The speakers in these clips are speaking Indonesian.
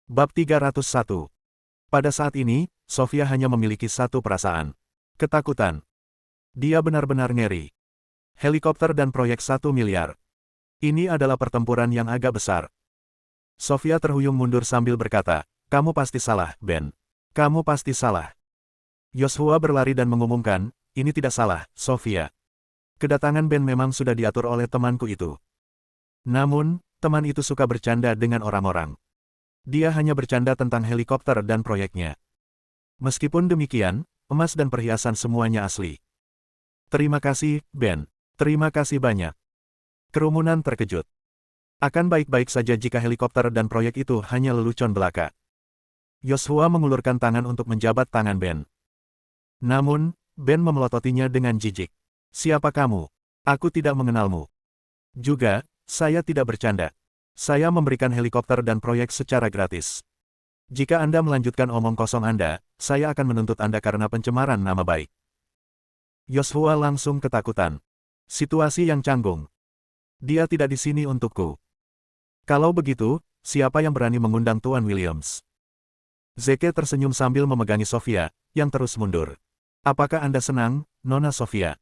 Bab 301. Pada saat ini, Sofia hanya memiliki satu perasaan. Ketakutan. Dia benar-benar ngeri. Helikopter dan proyek 1 miliar. Ini adalah pertempuran yang agak besar. Sofia terhuyung mundur sambil berkata, "Kamu pasti salah, Ben. Kamu pasti salah." Joshua berlari dan mengumumkan, "Ini tidak salah, Sofia. Kedatangan Ben memang sudah diatur oleh temanku itu. Namun, teman itu suka bercanda dengan orang-orang. Dia hanya bercanda tentang helikopter dan proyeknya. Meskipun demikian, emas dan perhiasan semuanya asli." "Terima kasih, Ben. Terima kasih banyak." Kerumunan terkejut. Akan baik-baik saja jika helikopter dan proyek itu hanya lelucon belaka. Joshua mengulurkan tangan untuk menjabat tangan Ben. Namun, Ben memelototinya dengan jijik. "Siapa kamu? Aku tidak mengenalmu. Juga, saya tidak bercanda. Saya memberikan helikopter dan proyek secara gratis. Jika Anda melanjutkan omong kosong Anda, saya akan menuntut Anda karena pencemaran nama baik." Joshua langsung ketakutan. Situasi yang canggung. Dia tidak di sini untukku. Kalau begitu, siapa yang berani mengundang Tuan Williams? Zeke tersenyum sambil memegangi Sofia, yang terus mundur. "Apakah Anda senang, Nona Sofia?"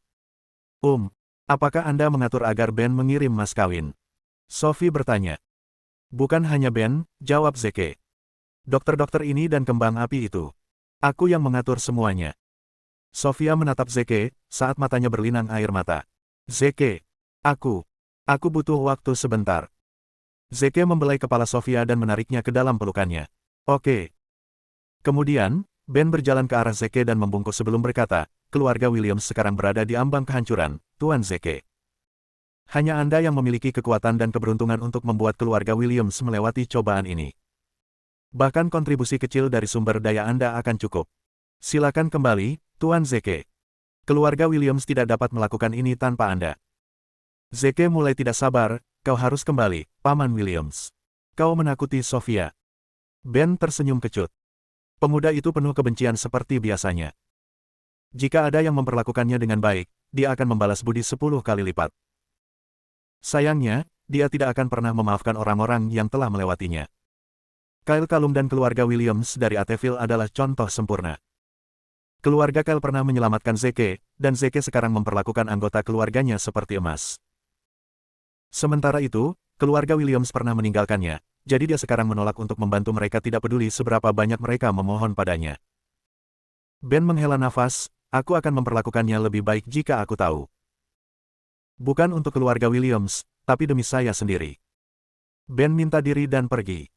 Apakah Anda mengatur agar Ben mengirim mas kawin?" Sophie bertanya. "Bukan hanya Ben," jawab Zeke. "Dokter-dokter ini dan kembang api itu. Aku yang mengatur semuanya." Sofia menatap Zeke, saat matanya berlinang air mata. "Zeke, aku butuh waktu sebentar." Zeke membelai kepala Sofia dan menariknya ke dalam pelukannya. "Oke." Kemudian, Ben berjalan ke arah Zeke dan membungkuk sebelum berkata, "Keluarga Williams sekarang berada di ambang kehancuran, Tuan Zeke. Hanya Anda yang memiliki kekuatan dan keberuntungan untuk membuat keluarga Williams melewati cobaan ini. Bahkan kontribusi kecil dari sumber daya Anda akan cukup. Silakan kembali, Tuan Zeke. Keluarga Williams tidak dapat melakukan ini tanpa Anda." Zeke mulai tidak sabar, "Kau harus kembali, Paman Williams. Kau menakuti Sofia." Ben tersenyum kecut. Pemuda itu penuh kebencian seperti biasanya. Jika ada yang memperlakukannya dengan baik, dia akan membalas budi 10 kali lipat. Sayangnya, dia tidak akan pernah memaafkan orang-orang yang telah melewatinya. Kyle Callum dan keluarga Williams dari Ateville adalah contoh sempurna. Keluarga Kyle pernah menyelamatkan Zeke, dan Zeke sekarang memperlakukan anggota keluarganya seperti emas. Sementara itu, keluarga Williams pernah meninggalkannya, jadi dia sekarang menolak untuk membantu mereka tidak peduli seberapa banyak mereka memohon padanya. Ben menghela nafas, "Aku akan memperlakukannya lebih baik jika aku tahu. Bukan untuk keluarga Williams, tapi demi saya sendiri." Ben minta diri dan pergi.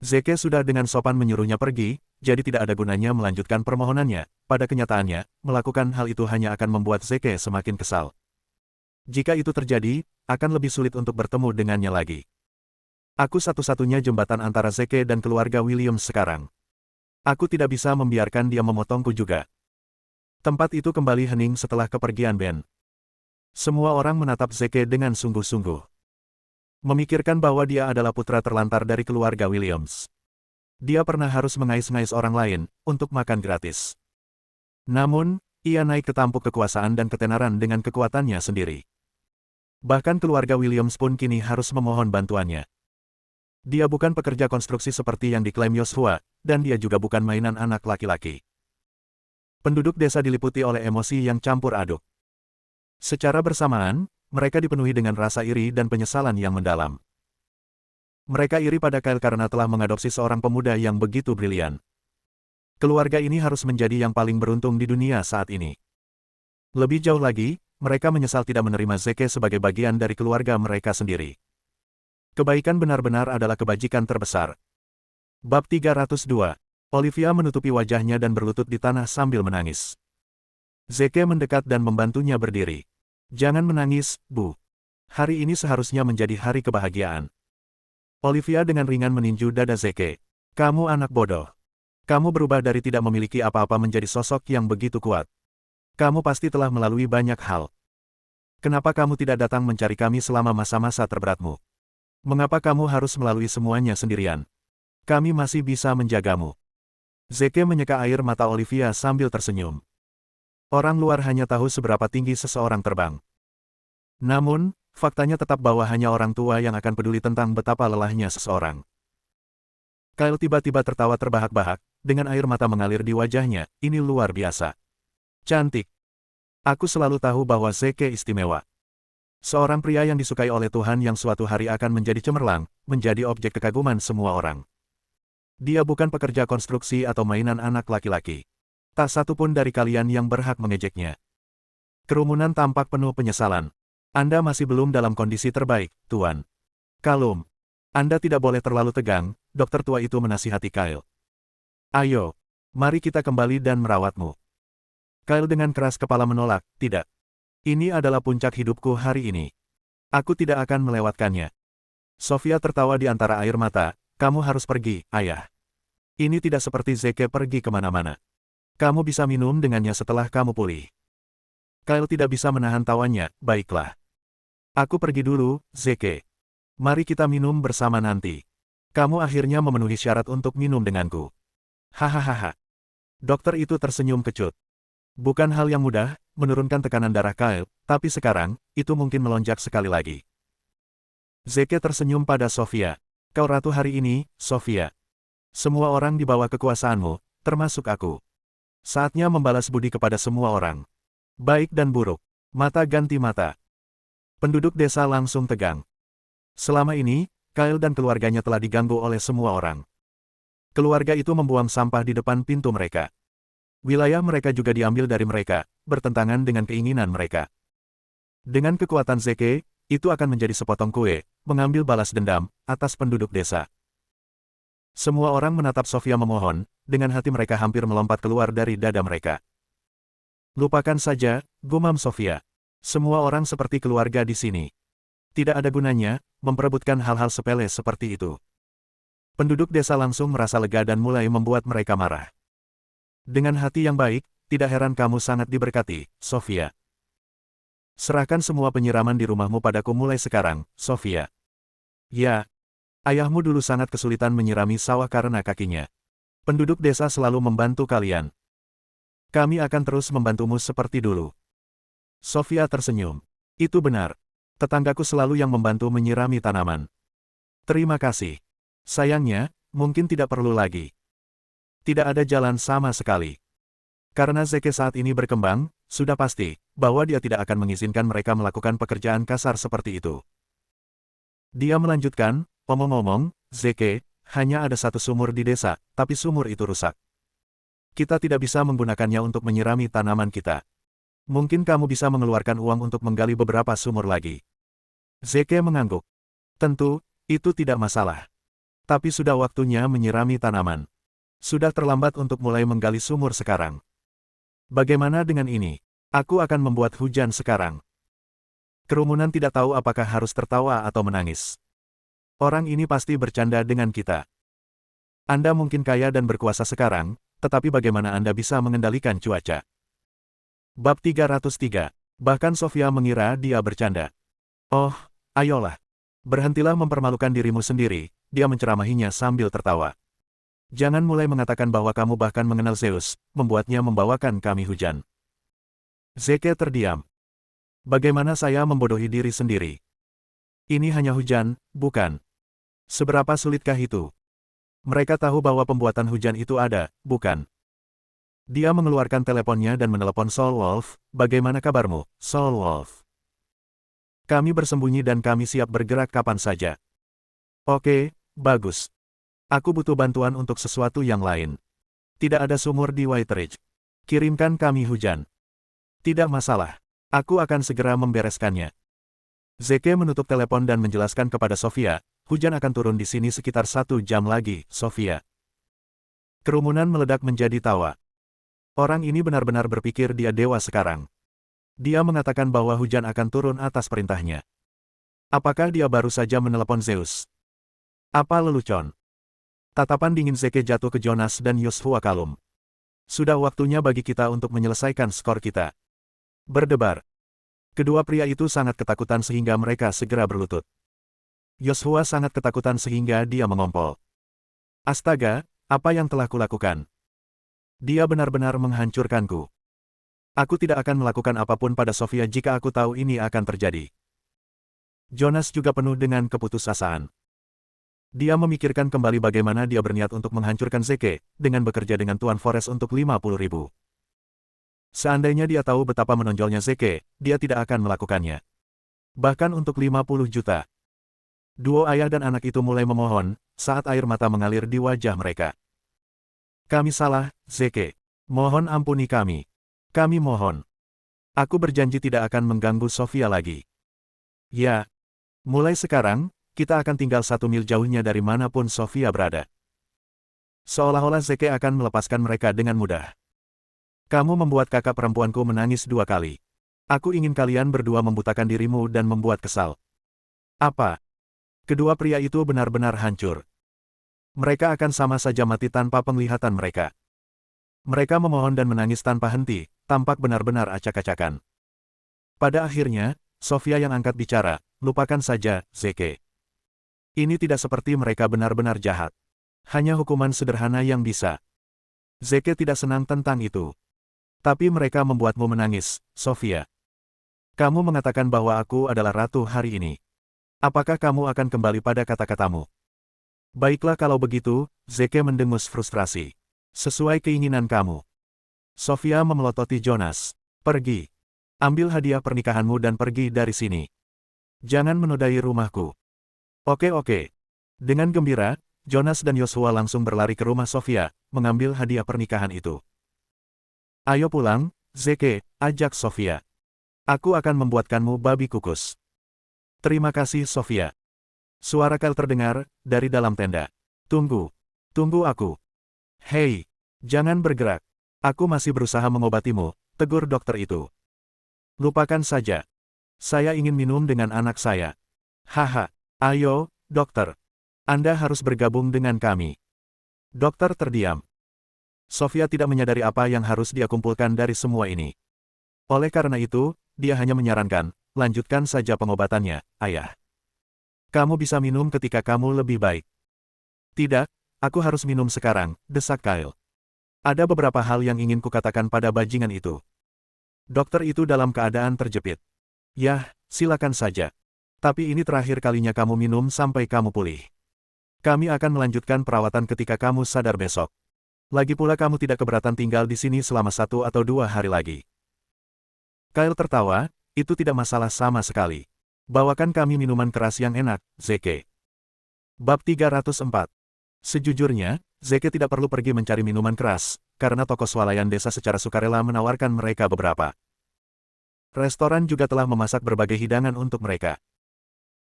Zeke sudah dengan sopan menyuruhnya pergi, jadi tidak ada gunanya melanjutkan permohonannya. Pada kenyataannya, melakukan hal itu hanya akan membuat Zeke semakin kesal. Jika itu terjadi, akan lebih sulit untuk bertemu dengannya lagi. Aku satu-satunya jembatan antara Zeke dan keluarga Williams sekarang. Aku tidak bisa membiarkan dia memotongku juga. Tempat itu kembali hening setelah kepergian Ben. Semua orang menatap Zeke dengan sungguh-sungguh. Memikirkan bahwa dia adalah putra terlantar dari keluarga Williams. Dia pernah harus mengais-ngais orang lain, untuk makan gratis. Namun, ia naik ke tampuk kekuasaan dan ketenaran dengan kekuatannya sendiri. Bahkan keluarga Williams pun kini harus memohon bantuannya. Dia bukan pekerja konstruksi seperti yang diklaim Joshua, dan dia juga bukan mainan anak laki-laki. Penduduk desa diliputi oleh emosi yang campur aduk. Secara bersamaan, mereka dipenuhi dengan rasa iri dan penyesalan yang mendalam. Mereka iri pada Kyle karena telah mengadopsi seorang pemuda yang begitu brilian. Keluarga ini harus menjadi yang paling beruntung di dunia saat ini. Lebih jauh lagi, mereka menyesal tidak menerima Zeke sebagai bagian dari keluarga mereka sendiri. Kebaikan benar-benar adalah kebajikan terbesar. Bab 302. Olivia menutupi wajahnya dan berlutut di tanah sambil menangis. Zeke mendekat dan membantunya berdiri. "Jangan menangis, Bu. Hari ini seharusnya menjadi hari kebahagiaan." Olivia dengan ringan meninju dada Zeke. "Kamu anak bodoh. Kamu berubah dari tidak memiliki apa-apa menjadi sosok yang begitu kuat. Kamu pasti telah melalui banyak hal. Kenapa kamu tidak datang mencari kami selama masa-masa terberatmu? Mengapa kamu harus melalui semuanya sendirian? Kami masih bisa menjagamu." Zeke menyeka air mata Olivia sambil tersenyum. Orang luar hanya tahu seberapa tinggi seseorang terbang. Namun, faktanya tetap bahwa hanya orang tua yang akan peduli tentang betapa lelahnya seseorang. Kyle tiba-tiba tertawa terbahak-bahak, dengan air mata mengalir di wajahnya, ini luar biasa. Cantik. Aku selalu tahu bahwa Zeke istimewa. Seorang pria yang disukai oleh Tuhan yang suatu hari akan menjadi cemerlang, menjadi objek kekaguman semua orang. Dia bukan pekerja konstruksi atau mainan anak laki-laki. Tak satu pun dari kalian yang berhak mengejeknya. Kerumunan tampak penuh penyesalan. Anda masih belum dalam kondisi terbaik, Tuan. Kalum. Anda tidak boleh terlalu tegang, dokter tua itu menasihati Kyle. Ayo, mari kita kembali dan merawatmu. Kyle dengan keras kepala menolak, tidak. Ini adalah puncak hidupku hari ini. Aku tidak akan melewatkannya. Sofia tertawa di antara air mata, kamu harus pergi, ayah. Ini tidak seperti Zeke pergi kemana-mana. Kamu bisa minum dengannya setelah kamu pulih. Kyle tidak bisa menahan tawanya, baiklah. Aku pergi dulu, Zeke. Mari kita minum bersama nanti. Kamu akhirnya memenuhi syarat untuk minum denganku. Hahaha. Dokter itu tersenyum kecut. Bukan hal yang mudah, menurunkan tekanan darah Kyle, tapi sekarang, itu mungkin melonjak sekali lagi. Zeke tersenyum pada Sofia. Kau ratu hari ini, Sofia. Semua orang di bawah kekuasaanmu, termasuk aku. Saatnya membalas budi kepada semua orang. Baik dan buruk. Mata ganti mata. Penduduk desa langsung tegang. Selama ini, Kyle dan keluarganya telah diganggu oleh semua orang. Keluarga itu membuang sampah di depan pintu mereka. Wilayah mereka juga diambil dari mereka, bertentangan dengan keinginan mereka. Dengan kekuatan Zeke, itu akan menjadi sepotong kue, mengambil balas dendam, atas penduduk desa. Semua orang menatap Sofia memohon, dengan hati mereka hampir melompat keluar dari dada mereka. Lupakan saja, gumam Sofia. Semua orang seperti keluarga di sini. Tidak ada gunanya, memperebutkan hal-hal sepele seperti itu. Penduduk desa langsung merasa lega dan mulai membuat mereka marah. Dengan hati yang baik, tidak heran kamu sangat diberkati, Sofia. Serahkan semua penyiraman di rumahmu padaku mulai sekarang, Sofia. Ya, ayahmu dulu sangat kesulitan menyirami sawah karena kakinya. Penduduk desa selalu membantu kalian. Kami akan terus membantumu seperti dulu. Sofia tersenyum. Itu benar. Tetanggaku selalu yang membantu menyirami tanaman. Terima kasih. Sayangnya, mungkin tidak perlu lagi. Tidak ada jalan sama sekali. Karena Zeke saat ini berkembang, sudah pasti, bahwa dia tidak akan mengizinkan mereka melakukan pekerjaan kasar seperti itu. Dia melanjutkan, omong-omong, Zeke, hanya ada satu sumur di desa, tapi sumur itu rusak. Kita tidak bisa menggunakannya untuk menyirami tanaman kita. Mungkin kamu bisa mengeluarkan uang untuk menggali beberapa sumur lagi. Zeke mengangguk. Tentu, itu tidak masalah. Tapi sudah waktunya menyirami tanaman. Sudah terlambat untuk mulai menggali sumur sekarang. Bagaimana dengan ini? Aku akan membuat hujan sekarang. Kerumunan tidak tahu apakah harus tertawa atau menangis. Orang ini pasti bercanda dengan kita. Anda mungkin kaya dan berkuasa sekarang, tetapi bagaimana Anda bisa mengendalikan cuaca? Bab 303. Bahkan Sofia mengira dia bercanda. Oh, ayolah. Berhentilah mempermalukan dirimu sendiri, dia menceramahinya sambil tertawa. Jangan mulai mengatakan bahwa kamu bahkan mengenal Zeus, membuatnya membawakan kami hujan. Zeke terdiam. Bagaimana saya membodohi diri sendiri? Ini hanya hujan, bukan? Seberapa sulitkah itu? Mereka tahu bahwa pembuatan hujan itu ada, bukan? Dia mengeluarkan teleponnya dan menelepon Soul Wolf. Bagaimana kabarmu, Soul Wolf? Kami bersembunyi dan kami siap bergerak kapan saja. Oke, bagus. Aku butuh bantuan untuk sesuatu yang lain. Tidak ada sumur di White Ridge. Kirimkan kami hujan. Tidak masalah. Aku akan segera membereskannya. Zeke menutup telepon dan menjelaskan kepada Sofia, hujan akan turun di sini sekitar 1 jam lagi, Sofia. Kerumunan meledak menjadi tawa. Orang ini benar-benar berpikir dia dewa sekarang. Dia mengatakan bahwa hujan akan turun atas perintahnya. Apakah dia baru saja menelepon Zeus? Apa lelucon? Tatapan dingin Zeke jatuh ke Jonas dan Yoshua Kalum. Sudah waktunya bagi kita untuk menyelesaikan skor kita. Berdebar. Kedua pria itu sangat ketakutan sehingga mereka segera berlutut. Yoshua sangat ketakutan sehingga dia mengompol. Astaga, apa yang telah kulakukan? Dia benar-benar menghancurkanku. Aku tidak akan melakukan apapun pada Sofia jika aku tahu ini akan terjadi. Jonas juga penuh dengan keputusasaan. Dia memikirkan kembali bagaimana dia berniat untuk menghancurkan Zeke, dengan bekerja dengan Tuan Forest untuk 50.000. Seandainya dia tahu betapa menonjolnya Zeke, dia tidak akan melakukannya. Bahkan untuk 50 juta. Duo ayah dan anak itu mulai memohon, saat air mata mengalir di wajah mereka. Kami salah, Zeke. Mohon ampuni kami. Kami mohon. Aku berjanji tidak akan mengganggu Sofia lagi. Ya. Mulai sekarang, kita akan tinggal 1 mil jauhnya dari manapun Sofia berada. Seolah-olah Zeke akan melepaskan mereka dengan mudah. Kamu membuat kakak perempuanku menangis 2 kali. Aku ingin kalian berdua membutakan dirimu dan membuat kesal. Apa? Kedua pria itu benar-benar hancur. Mereka akan sama saja mati tanpa penglihatan mereka. Mereka memohon dan menangis tanpa henti, tampak benar-benar acak-acakan. Pada akhirnya, Sofia yang angkat bicara, lupakan saja, Zeke. Ini tidak seperti mereka benar-benar jahat. Hanya hukuman sederhana yang bisa. Zeke tidak senang tentang itu. Tapi mereka membuatmu menangis, Sofia. Kamu mengatakan bahwa aku adalah ratu hari ini. Apakah kamu akan kembali pada kata-katamu? Baiklah kalau begitu, Zeke mendengus frustrasi. Sesuai keinginan kamu. Sofia memelototi Jonas. Pergi. Ambil hadiah pernikahanmu dan pergi dari sini. Jangan menodai rumahku. Oke. Dengan gembira, Jonas dan Yosua langsung berlari ke rumah Sofia, mengambil hadiah pernikahan itu. Ayo pulang, Zeke, ajak Sofia. Aku akan membuatkanmu babi kukus. Terima kasih Sofia. Suara Kyle terdengar, dari dalam tenda. Tunggu aku. Hei, jangan bergerak. Aku masih berusaha mengobatimu, tegur dokter itu. Lupakan saja. Saya ingin minum dengan anak saya. Haha. Ayo, dokter. Anda harus bergabung dengan kami. Dokter terdiam. Sofia tidak menyadari apa yang harus dia kumpulkan dari semua ini. Oleh karena itu, dia hanya menyarankan, lanjutkan saja pengobatannya, ayah. Kamu bisa minum ketika kamu lebih baik. Tidak, aku harus minum sekarang, desak Kyle. Ada beberapa hal yang ingin kukatakan pada bajingan itu. Dokter itu dalam keadaan terjepit. Yah, silakan saja. Tapi ini terakhir kalinya kamu minum sampai kamu pulih. Kami akan melanjutkan perawatan ketika kamu sadar besok. Lagi pula kamu tidak keberatan tinggal di sini selama 1 atau 2 hari lagi. Kyle tertawa, itu tidak masalah sama sekali. Bawakan kami minuman keras yang enak, Zeke. Bab 304. Sejujurnya, Zeke tidak perlu pergi mencari minuman keras, karena toko swalayan desa secara sukarela menawarkan mereka beberapa. Restoran juga telah memasak berbagai hidangan untuk mereka.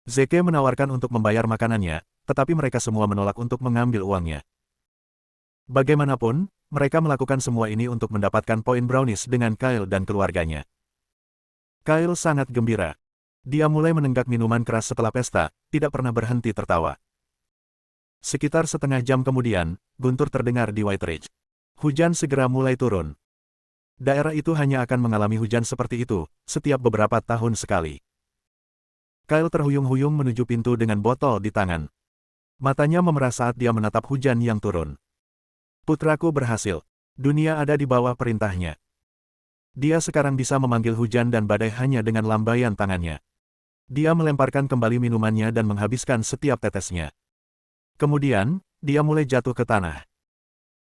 Zeke menawarkan untuk membayar makanannya, tetapi mereka semua menolak untuk mengambil uangnya. Bagaimanapun, mereka melakukan semua ini untuk mendapatkan poin brownies dengan Kyle dan keluarganya. Kyle sangat gembira. Dia mulai menenggak minuman keras setelah pesta, tidak pernah berhenti tertawa. Sekitar setengah jam kemudian, guntur terdengar di White Ridge. Hujan segera mulai turun. Daerah itu hanya akan mengalami hujan seperti itu, setiap beberapa tahun sekali. Kyle terhuyung-huyung menuju pintu dengan botol di tangan. Matanya memerah saat dia menatap hujan yang turun. Putraku berhasil. Dunia ada di bawah perintahnya. Dia sekarang bisa memanggil hujan dan badai hanya dengan lambaian tangannya. Dia melemparkan kembali minumannya dan menghabiskan setiap tetesnya. Kemudian, dia mulai jatuh ke tanah.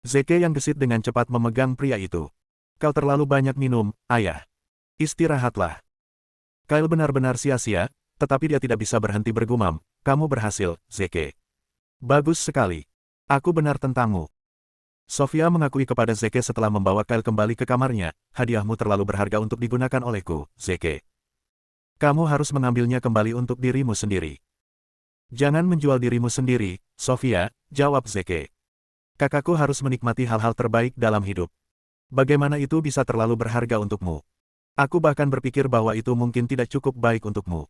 Zeke yang gesit dengan cepat memegang pria itu. Kau terlalu banyak minum, ayah. Istirahatlah. Kyle benar-benar sia-sia, tetapi dia tidak bisa berhenti bergumam, kamu berhasil, Zeke. Bagus sekali. Aku benar tentangmu. Sofia mengakui kepada Zeke setelah membawa Kyle kembali ke kamarnya, hadiahmu terlalu berharga untuk digunakan olehku, Zeke. Kamu harus mengambilnya kembali untuk dirimu sendiri. Jangan menjual dirimu sendiri, Sofia, jawab Zeke. Kakakku harus menikmati hal-hal terbaik dalam hidup. Bagaimana itu bisa terlalu berharga untukmu? Aku bahkan berpikir bahwa itu mungkin tidak cukup baik untukmu.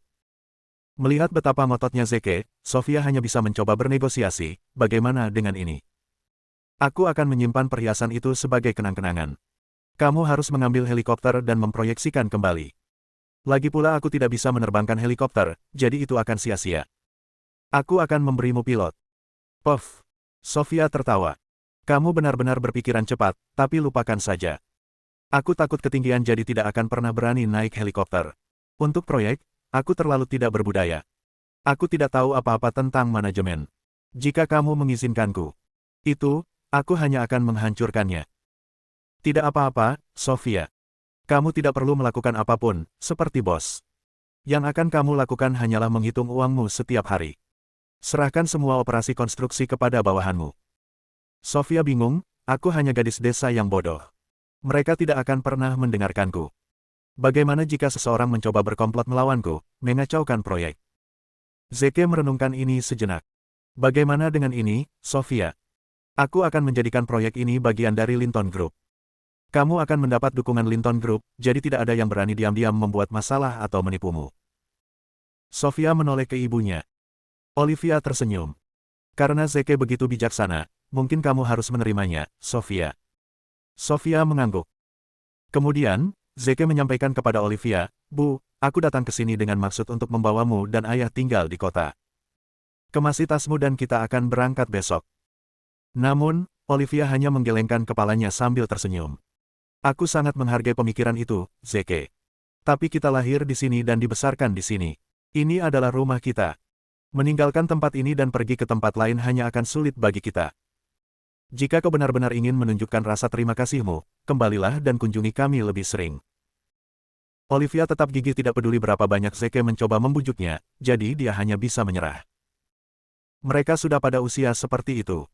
Melihat betapa ngototnya Zeke, Sofia hanya bisa mencoba bernegosiasi, bagaimana dengan ini? Aku akan menyimpan perhiasan itu sebagai kenang-kenangan. Kamu harus mengambil helikopter dan memproyeksikan kembali. Lagi pula aku tidak bisa menerbangkan helikopter, jadi itu akan sia-sia. Aku akan memberimu pilot. Puff. Sofia tertawa. Kamu benar-benar berpikiran cepat, tapi lupakan saja. Aku takut ketinggian jadi tidak akan pernah berani naik helikopter. Untuk proyek, aku terlalu tidak berbudaya. Aku tidak tahu apa-apa tentang manajemen. Jika kamu mengizinkanku, aku hanya akan menghancurkannya. Tidak apa-apa, Sofia. Kamu tidak perlu melakukan apapun, seperti bos. Yang akan kamu lakukan hanyalah menghitung uangmu setiap hari. Serahkan semua operasi konstruksi kepada bawahanmu. Sofia bingung, aku hanya gadis desa yang bodoh. Mereka tidak akan pernah mendengarkanku. Bagaimana jika seseorang mencoba berkomplot melawanku, mengacaukan proyek? Zeke merenungkan ini sejenak. Bagaimana dengan ini, Sofia? Aku akan menjadikan proyek ini bagian dari Linton Group. Kamu akan mendapat dukungan Linton Group, jadi tidak ada yang berani diam-diam membuat masalah atau menipumu. Sofia menoleh ke ibunya. Olivia tersenyum. Karena Zeke begitu bijaksana, mungkin kamu harus menerimanya, Sofia. Sofia mengangguk. Kemudian, Zeke menyampaikan kepada Olivia, Bu, aku datang ke sini dengan maksud untuk membawamu dan ayah tinggal di kota. Kemasi tasmu dan kita akan berangkat besok. Namun, Olivia hanya menggelengkan kepalanya sambil tersenyum. Aku sangat menghargai pemikiran itu, Zeke. Tapi kita lahir di sini dan dibesarkan di sini. Ini adalah rumah kita. Meninggalkan tempat ini dan pergi ke tempat lain hanya akan sulit bagi kita. Jika kau benar-benar ingin menunjukkan rasa terima kasihmu, kembalilah dan kunjungi kami lebih sering. Olivia tetap gigih tidak peduli berapa banyak Zeke mencoba membujuknya, jadi dia hanya bisa menyerah. Mereka sudah pada usia seperti itu.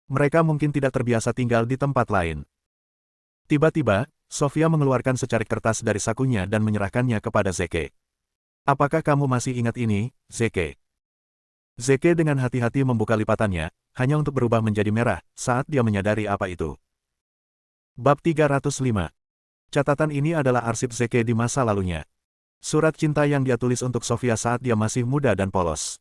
Mereka mungkin tidak terbiasa tinggal di tempat lain. Tiba-tiba, Sofia mengeluarkan secarik kertas dari sakunya dan menyerahkannya kepada Zeke. Apakah kamu masih ingat ini, Zeke? Zeke dengan hati-hati membuka lipatannya, hanya untuk berubah menjadi merah, saat dia menyadari apa itu. Bab 305. Catatan ini adalah arsip Zeke di masa lalunya. Surat cinta yang dia tulis untuk Sofia saat dia masih muda dan polos.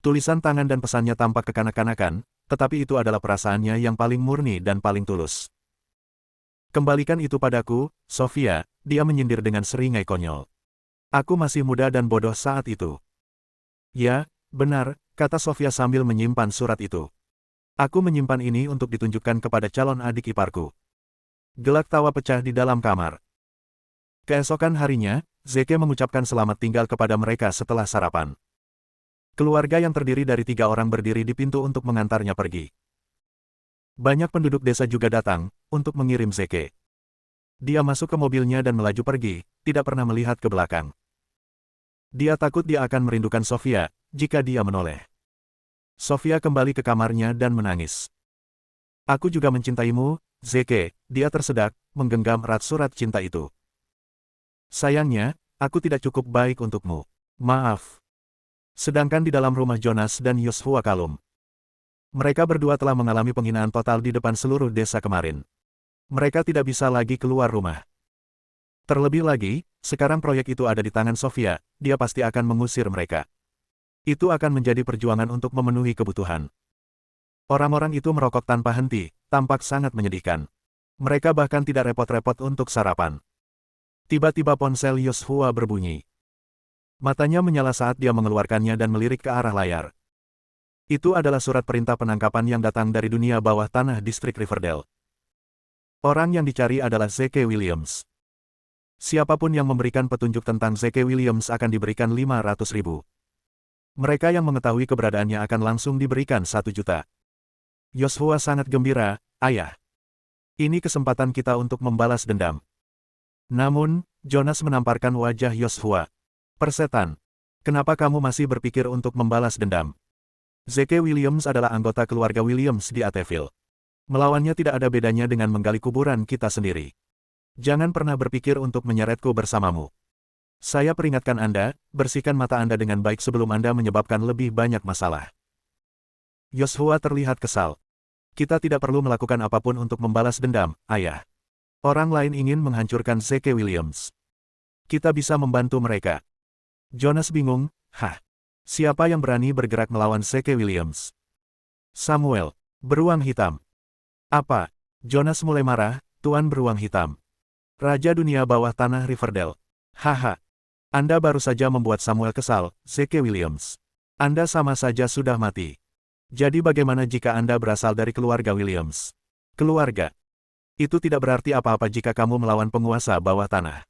Tulisan tangan dan pesannya tampak kekanak-kanakan, tetapi itu adalah perasaannya yang paling murni dan paling tulus. Kembalikan itu padaku, Sofia, dia menyindir dengan seringai konyol. Aku masih muda dan bodoh saat itu. Ya, benar, kata Sofia sambil menyimpan surat itu. Aku menyimpan ini untuk ditunjukkan kepada calon adik iparku. Gelak tawa pecah di dalam kamar. Keesokan harinya, Zeke mengucapkan selamat tinggal kepada mereka setelah sarapan. Keluarga yang terdiri dari 3 orang berdiri di pintu untuk mengantarnya pergi. Banyak penduduk desa juga datang, untuk mengirim Zeke. Dia masuk ke mobilnya dan melaju pergi, tidak pernah melihat ke belakang. Dia takut dia akan merindukan Sofia, jika dia menoleh. Sofia kembali ke kamarnya dan menangis. Aku juga mencintaimu, Zeke, dia tersedak, menggenggam erat surat cinta itu. Sayangnya, aku tidak cukup baik untukmu. Maaf. Sedangkan di dalam rumah Jonas dan Yosua kalum. Mereka berdua telah mengalami penghinaan total di depan seluruh desa kemarin. Mereka tidak bisa lagi keluar rumah. Terlebih lagi, sekarang proyek itu ada di tangan Sofia, dia pasti akan mengusir mereka. Itu akan menjadi perjuangan untuk memenuhi kebutuhan. Orang-orang itu merokok tanpa henti, tampak sangat menyedihkan. Mereka bahkan tidak repot-repot untuk sarapan. Tiba-tiba ponsel Yosua berbunyi. Matanya menyala saat dia mengeluarkannya dan melirik ke arah layar. Itu adalah surat perintah penangkapan yang datang dari dunia bawah tanah distrik Riverdale. Orang yang dicari adalah Zeke Williams. Siapapun yang memberikan petunjuk tentang Zeke Williams akan diberikan 500.000. Mereka yang mengetahui keberadaannya akan langsung diberikan 1 juta. Yosua sangat gembira, Ayah. Ini kesempatan kita untuk membalas dendam. Namun, Jonas menamparkan wajah Yosua. Persetan. Kenapa kamu masih berpikir untuk membalas dendam? Zeke Williams adalah anggota keluarga Williams di Ateville. Melawannya tidak ada bedanya dengan menggali kuburan kita sendiri. Jangan pernah berpikir untuk menyeretku bersamamu. Saya peringatkan Anda, bersihkan mata Anda dengan baik sebelum Anda menyebabkan lebih banyak masalah. Yosua terlihat kesal. Kita tidak perlu melakukan apapun untuk membalas dendam, Ayah. Orang lain ingin menghancurkan Zeke Williams. Kita bisa membantu mereka. Jonas bingung, siapa yang berani bergerak melawan Zeke Williams? Samuel, beruang hitam. Apa? Jonas mulai marah, Tuan Beruang Hitam. Raja dunia bawah tanah Riverdale. Haha. Anda baru saja membuat Samuel kesal, Zeke Williams. Anda sama saja sudah mati. Jadi bagaimana jika Anda berasal dari keluarga Williams? Keluarga. Itu tidak berarti apa-apa jika kamu melawan penguasa bawah tanah.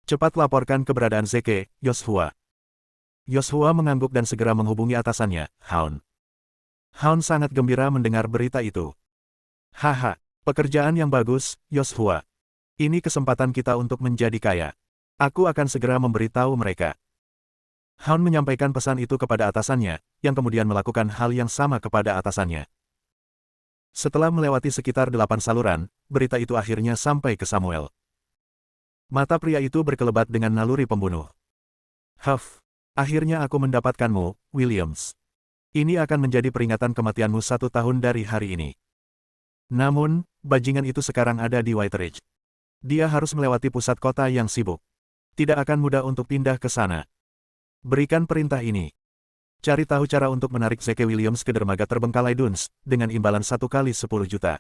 Cepat laporkan keberadaan Zeke, Yosua. Yosua mengangguk dan segera menghubungi atasannya, Hound. Hound sangat gembira mendengar berita itu. Haha, pekerjaan yang bagus, Yoshua. Ini kesempatan kita untuk menjadi kaya. Aku akan segera memberitahu mereka. Hound menyampaikan pesan itu kepada atasannya, yang kemudian melakukan hal yang sama kepada atasannya. Setelah melewati sekitar 8 saluran, berita itu akhirnya sampai ke Samuel. Mata pria itu berkelebat dengan naluri pembunuh. Huff, akhirnya aku mendapatkanmu, Williams. Ini akan menjadi peringatan kematianmu 1 tahun dari hari ini. Namun, bajingan itu sekarang ada di White Ridge. Dia harus melewati pusat kota yang sibuk. Tidak akan mudah untuk pindah ke sana. Berikan perintah ini. Cari tahu cara untuk menarik Zeke Williams ke dermaga terbengkalai Duns, dengan imbalan 1 kali 10 juta.